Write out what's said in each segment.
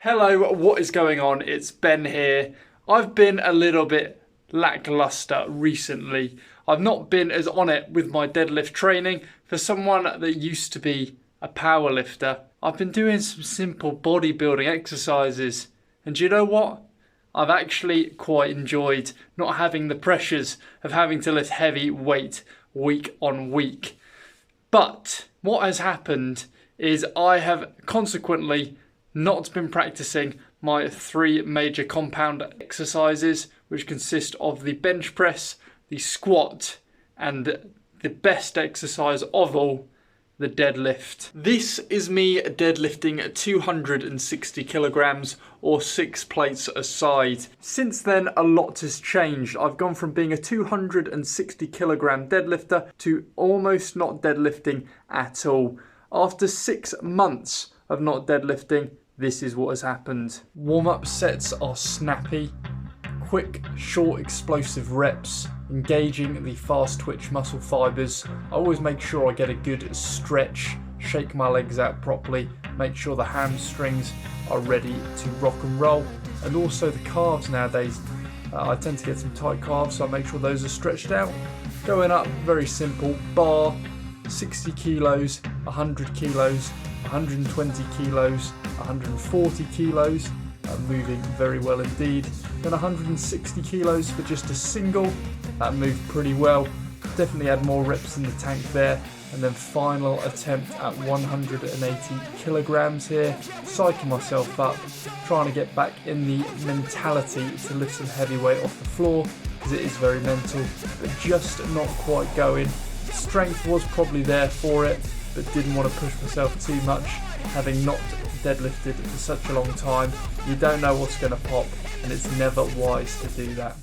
Hello, what is going on? It's Ben here. I've been a little bit lackluster recently. I've not been as on it with my deadlift training. For someone that used to be a powerlifter, I've been doing some simple bodybuilding exercises. And do you know what? I've actually quite enjoyed not having the pressures of having to lift heavy weight week on week. But what has happened is I have consequently not been practicing my three major compound exercises, which consist of the bench press, the squat, and the best exercise of all, the deadlift. This is me deadlifting 260 kilograms or 6 plates a side. Since then, a lot has changed. I've gone from being a 260 kilogram deadlifter to almost not deadlifting at all. After 6 months of not deadlifting, this is what has happened. Warm-up sets are snappy, quick, short, explosive reps, engaging the fast twitch muscle fibers. I always make sure I get a good stretch, shake my legs out properly, make sure the hamstrings are ready to rock and roll. And also the calves nowadays, I tend to get some tight calves, so I make sure those are stretched out. Going up, very simple, bar, 60 kilos, 100 kilos, 120 kilos, 140 kilos, moving very well indeed. Then 160 kilos for just a single, that moved pretty well. Definitely had more reps in the tank there. And then final attempt at 180 kilograms here, psyching myself up, trying to get back in the mentality to lift some heavy weight off the floor, because it is very mental, but just not quite going. Strength was probably there for it, but didn't want to push myself too much, having not deadlifted for such a long time. You don't know what's going to pop, and it's never wise to do that.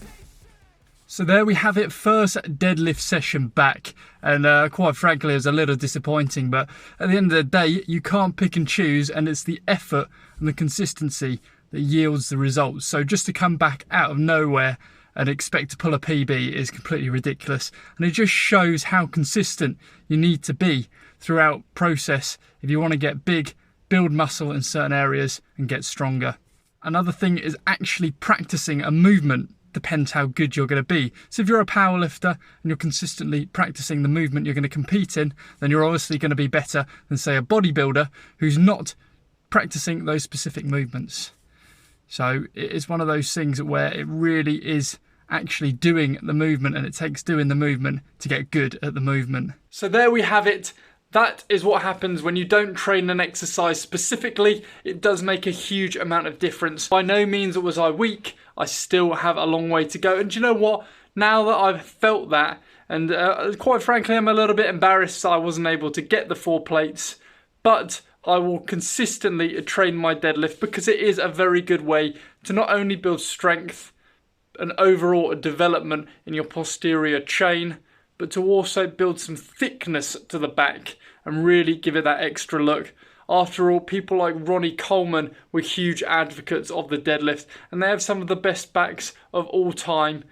So there we have it, first deadlift session back, and quite frankly it was a little disappointing, but at the end of the day you can't pick and choose, and it's the effort and the consistency that yields the results. So just to come back out of nowhere and expect to pull a PB is completely ridiculous, and it just shows how consistent you need to be throughout process if you want to get big, build muscle in certain areas and get stronger. Another thing is actually practicing a movement depends how good you're going to be. So if you're a powerlifter and you're consistently practicing the movement you're going to compete in, then you're obviously going to be better than, say, a bodybuilder who's not practicing those specific movements. So it is one of those things where it really is actually doing the movement, and it takes doing the movement to get good at the movement. So there we have it. That is what happens when you don't train an exercise specifically. It does make a huge amount of difference. By no means was I weak. I still have a long way to go. And do you know what? Now that I've felt that, and quite frankly, I'm a little bit embarrassed that I wasn't able to get the 4 plates, but I will consistently train my deadlift because it is a very good way to not only build strength and overall development in your posterior chain, but to also build some thickness to the back and really give it that extra look. After all, people like Ronnie Coleman were huge advocates of the deadlift, and they have some of the best backs of all time.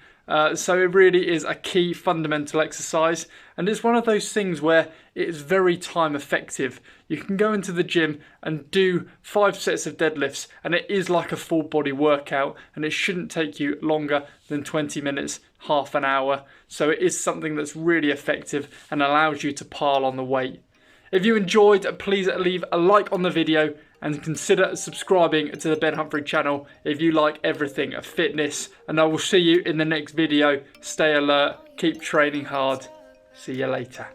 So it really is a key fundamental exercise, and it's one of those things where it is very time effective. You can go into the gym and do 5 sets of deadlifts, and it is like a full body workout, and it shouldn't take you longer than 20 minutes, half an hour. So it is something that's really effective and allows you to pile on the weight. If you enjoyed, please leave a like on the video and consider subscribing to the Ben Humphrey channel if you like everything fitness. And I will see you in the next video. Stay alert, keep training hard. See you later.